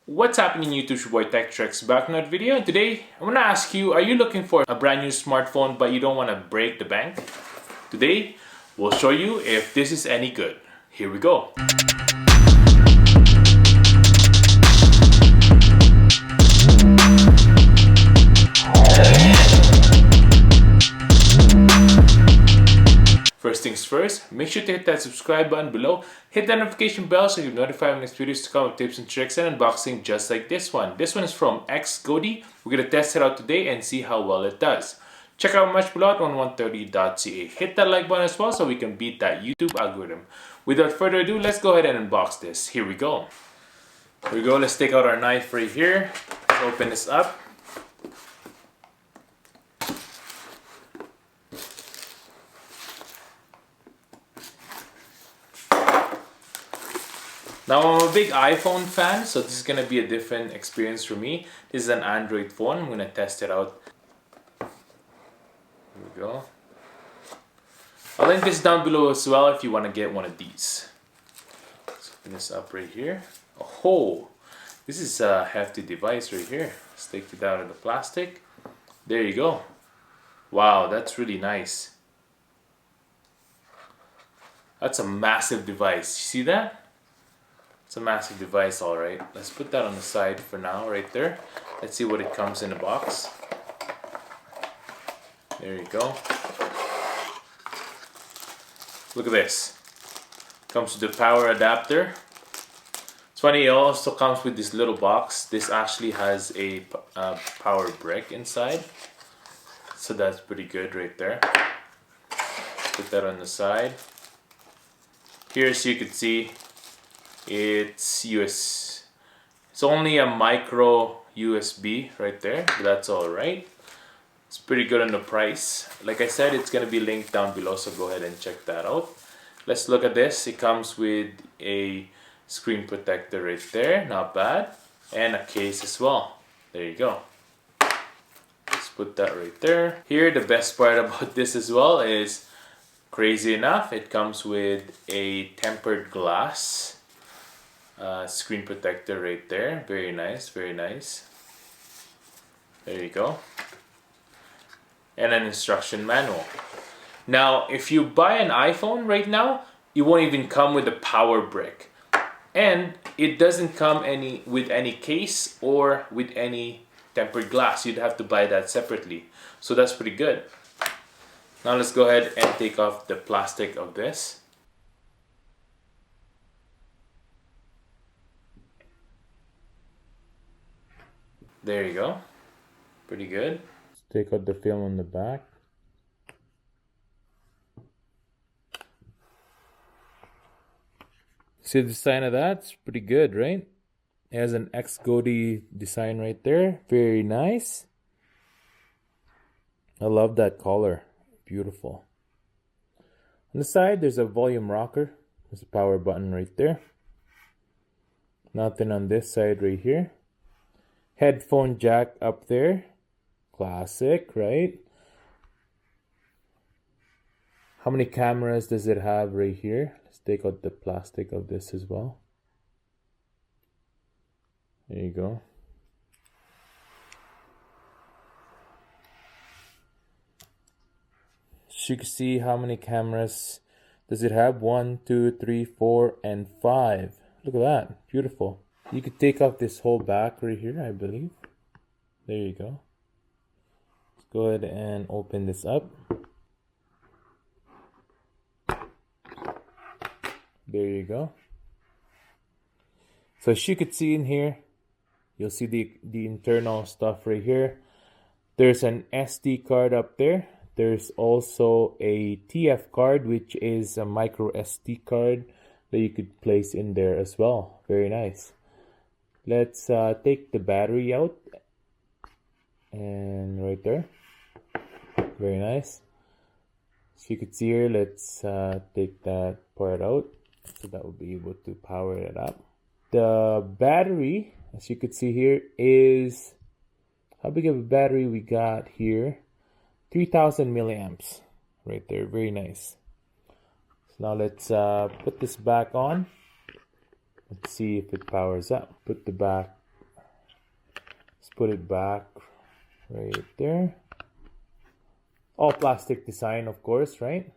What's happening YouTube? It's your boy Tech TRX back in another video, and today I'm gonna ask you, are you looking for a brand new smartphone but you don't want to break the bank? Today we'll show you if this is any good. Here we go. First things first, make sure to hit that subscribe button below, hit that notification bell so you're notified when next videos to come with tips and tricks and unboxing just like this one. This one is from XGODY. We're going to test it out today and see how well it does. Check out much below at 1130.ca. Hit that like button as well so we can beat that YouTube algorithm. Without further ado, let's go ahead and unbox this. Here we go. Here we go. Let's take out our knife right here. Let's open this up. Now, I'm a big iPhone fan, so this is going to be a different experience for me. This is an Android phone. I'm going to test it out. Here we go. I'll link this down below as well if you want to get one of these. Let's open this up right here. Oh, this is a hefty device right here. Let's take it out of the plastic. There you go. Wow, that's really nice. That's a massive device. You see that? It's a massive device, alright. Let's put that on the side for now, right there. Let's see what it comes in the box. There you go. Look at this. Comes with the power adapter. It's funny, it also comes with this little box. This actually has a power brick inside. So that's pretty good right there. Put that on the side. Here, so you can see, it's only a micro USB right there, but that's all right. It's pretty good on the price. Like I said, it's gonna be linked down below, so go ahead and check that out. Let's look at this. It comes with a screen protector right there, not bad, and a case as well. There you go. Let's put that right there. Here, the best part about this as well is, crazy enough, it comes with a tempered glass screen protector right there. Very nice, very nice. There you go. And an instruction manual. Now, if you buy an iPhone right now, it won't even come with a power brick. And it doesn't come with any case or with any tempered glass. You'd have to buy that separately. So that's pretty good. Now let's go ahead and take off the plastic of this. There you go. Pretty good. Let's take out the film on the back. See the design of that? It's pretty good, right? It has an XGODY design right there. Very nice. I love that color. Beautiful. On the side, there's a volume rocker. There's a power button right there. Nothing on this side right here. Headphone jack up there. Classic, right? How many cameras does it have right here? Let's take out the plastic of this as well. There you go. So you can see how many cameras does it have. 1, 2, 3, 4, and 5. Look at that. Beautiful. You could take off this whole back right here, I believe. There you go. Let's go ahead and open this up. There you go. So as you could see in here, you'll see the internal stuff right here. There's an SD card up there. There's also a TF card, which is a micro SD card that you could place in there as well. Very nice. Let's take the battery out, and right there. Very nice. So you can see here, let's take that part out, so that will be able to power it up. The battery, as you can see here, is, how big of a battery we got here? 3000 milliamps right there. Very nice. So now let's put this back on. Let's see if it powers up. Put the back Let's put it back right there. All plastic design, of course, right?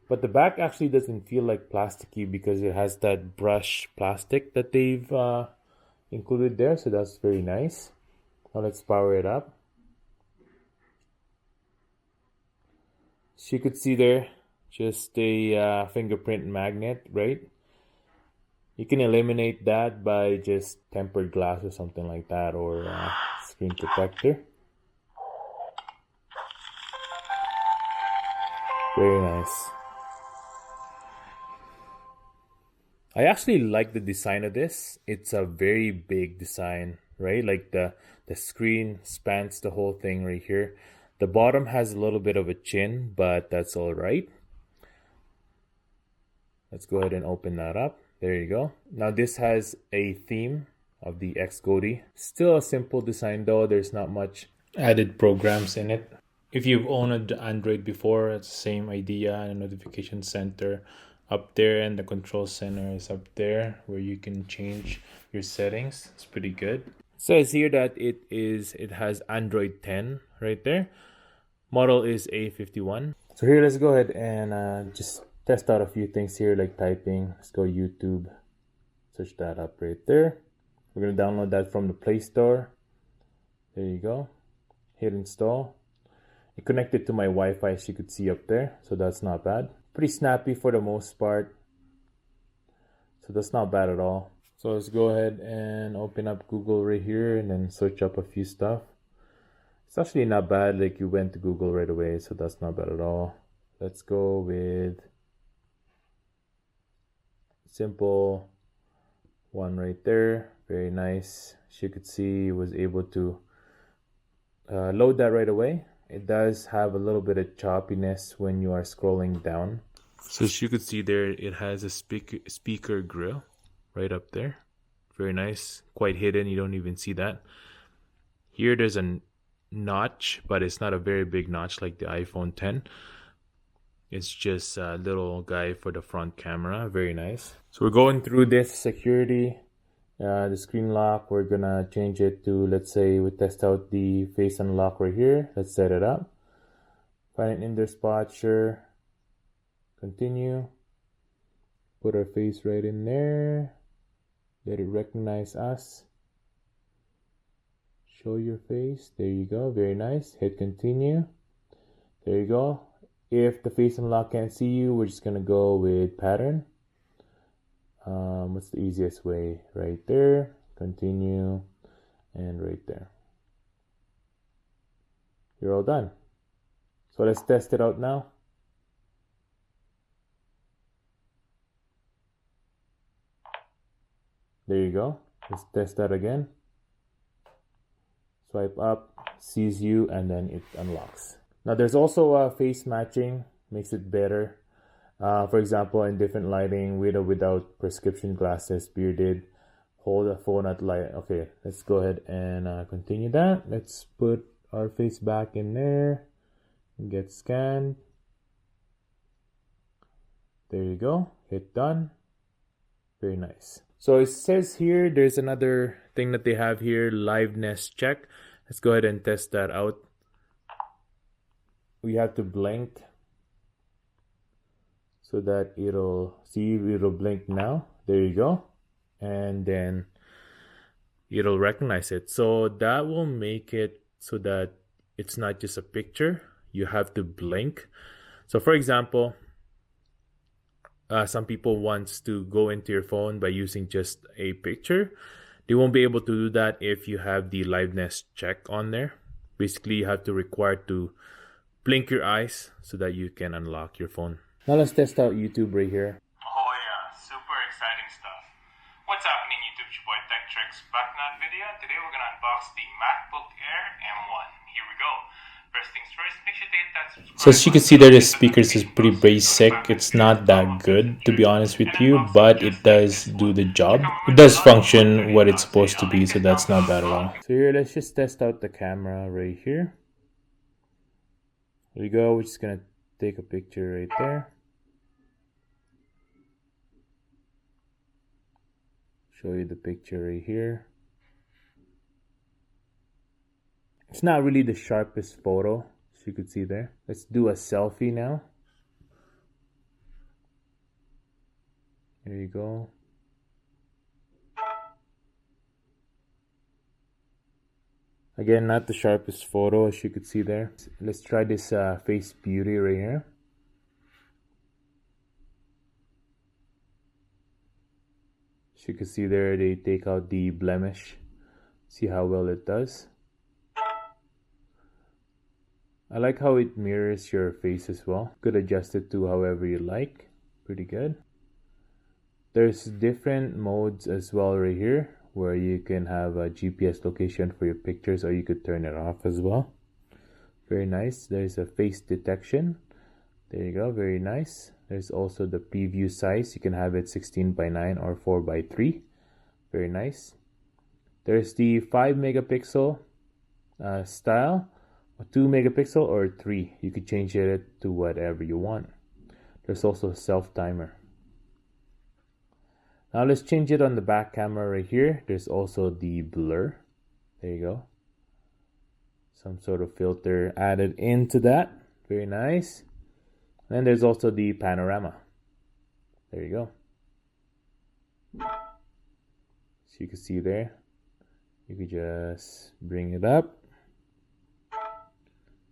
But the back actually doesn't feel like plasticky because it has that brush plastic that they've included there, so that's very nice. Now let's power it up. So you could see there just a fingerprint magnet, right? You can eliminate that by just tempered glass or something like that, or screen protector. Very nice. I actually like the design of this. It's a very big design, right? Like the screen spans the whole thing right here. The bottom has a little bit of a chin, but that's all right. Let's go ahead and open that up. There you go. Now this has a theme of the XGODY. Still a simple design though. There's not much added programs in it. If you've owned Android before, it's the same idea. And a notification center up there, and the control center is up there where you can change your settings. It's pretty good. It says here that it has Android 10 right there. Model is A51. So here, let's go ahead and just test out a few things here, like typing. Let's go YouTube. Search that up right there. We're gonna download that from the Play Store. There you go. Hit install. It connected to my Wi-Fi, as you could see up there, so that's not bad. Pretty snappy for the most part, so that's not bad at all. So let's go ahead and open up Google right here and then search up a few stuff. It's actually not bad, like you went to Google right away, so that's not bad at all. Let's go with simple one right there. Very nice. As you could see, it was able to load that right away. It does have a little bit of choppiness when you are scrolling down. So as you could see there, it has a speaker grill right up there. Very nice, quite hidden, you don't even see that. Here there's a notch, but it's not a very big notch like the iPhone 10. It's just a little guy for the front camera. Very nice. So we're going through this security. The screen lock, we're gonna change it to, let's say we test out the face unlock right here. Let's set it up. Find an in there spot, sure. Continue. Put our face right in there. Let it recognize us. Show your face. There you go. Very nice. Hit continue. There you go. If the face unlock can't see you, we're just gonna go with pattern. What's the easiest way? Right there. Continue. And right there. You're all done. So let's test it out now. There you go. Let's test that again. Swipe up, sees you, and then it unlocks. Now there's also face matching, makes it better. For example, in different lighting, with or without prescription glasses, bearded, hold a phone at light. Okay, let's go ahead and continue that. Let's put our face back in there and get scanned. There you go. Hit done. Very nice. So it says here, there's another thing that they have here, liveness check. Let's go ahead and test that out. We have to blink so that it'll blink now. There you go. And then it'll recognize it. So that will make it so that it's not just a picture. You have to blink. So for example, some people wants to go into your phone by using just a picture. They won't be able to do that if you have the liveness check on there. Basically, you have to require to blink your eyes so that you can unlock your phone. Now let's test out YouTube right here. Oh yeah, super exciting stuff. What's happening YouTube? It's your boy Tech TRX back in that video. Today we're gonna unbox the MacBook Air M1. Here we go. First things first, make sure to hit that subscribe. So as you can see there, the speakers is pretty basic. It's not that good, to be honest with you, but it does do the job. It does function what it's supposed to be, so that's not bad at all. So here, let's just test out the camera right here. There we go. We're just gonna take a picture right there. Show you the picture right here. It's not really the sharpest photo, as you could see there. Let's do a selfie now. There you go. Again, not the sharpest photo, as you could see there. Let's try this face beauty right here. As you can see there, they take out the blemish. See how well it does. I like how it mirrors your face as well. Could adjust it to however you like. Pretty good. There's different modes as well right here, where you can have a GPS location for your pictures, or you could turn it off as well. Very nice. There's a face detection. There you go, very nice. There's also the preview size. You can have it 16:9 or 4:3. Very nice. There's the 5 megapixel style, 2 megapixel or 3. You could change it to whatever you want. There's also a self timer. Now let's change it on the back camera right here. There's also the blur. There you go. Some sort of filter added into that. Very nice. And there's also the panorama. There you go. So you can see there. You could just bring it up.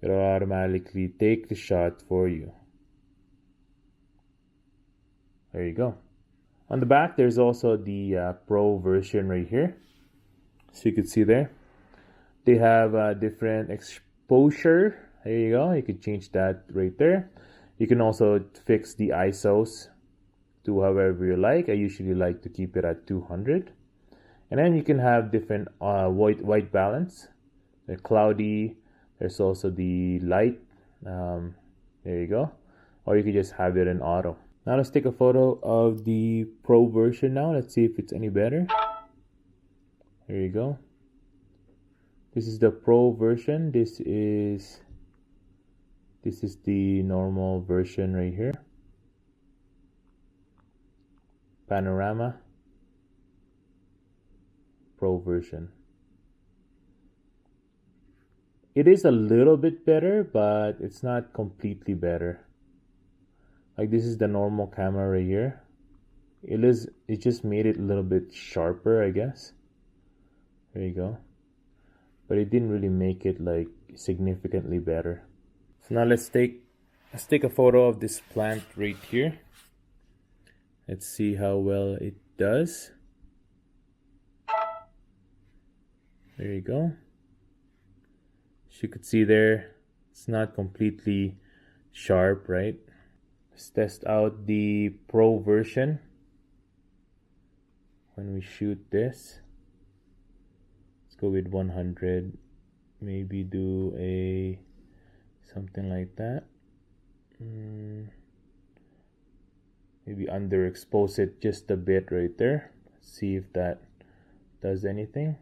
It'll automatically take the shot for you. There you go. On the back, there's also the Pro version right here. So you can see there. They have different exposure. There you go. You can change that right there. You can also fix the ISOs to however you like. I usually like to keep it at 200. And then you can have different white balance. The cloudy. There's also the light. There you go. Or you can just have it in auto. Now let's take a photo of the Pro version now. Let's see if it's any better. There you go. This is the Pro version. This is the normal version right here. Panorama. Pro version. It is a little bit better, but it's not completely better. Like this is the normal camera right here. It just made it a little bit sharper, I guess. There you go. But it didn't really make it like significantly better. So now let's take a photo of this plant right here. Let's see how well it does. There you go. As you could see there, it's not completely sharp, right? Let's test out the Pro version when we shoot this. Let's go with 100. Maybe do something like that. Maybe underexpose it just a bit right there. See if that does anything.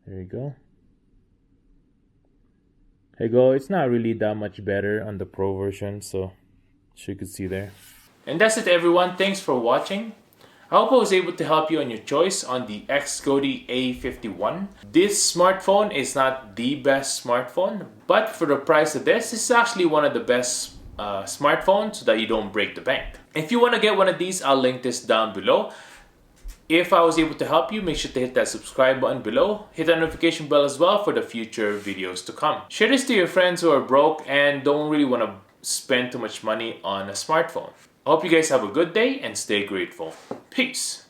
There you go. There you go. It's not really that much better on the Pro version, so as you can see there. And that's it, everyone. Thanks for watching. I hope I was able to help you on your choice on the XGODY A51. This smartphone is not the best smartphone, but for the price of this is actually one of the best smartphones so that you don't break the bank. If you want to get one of these, I'll link this down below. If I was able to help you, make sure to hit that subscribe button below. Hit that notification bell as well for the future videos to come. Share this to your friends who are broke and don't really want to spend too much money on a smartphone. I hope you guys have a good day and stay grateful. Peace.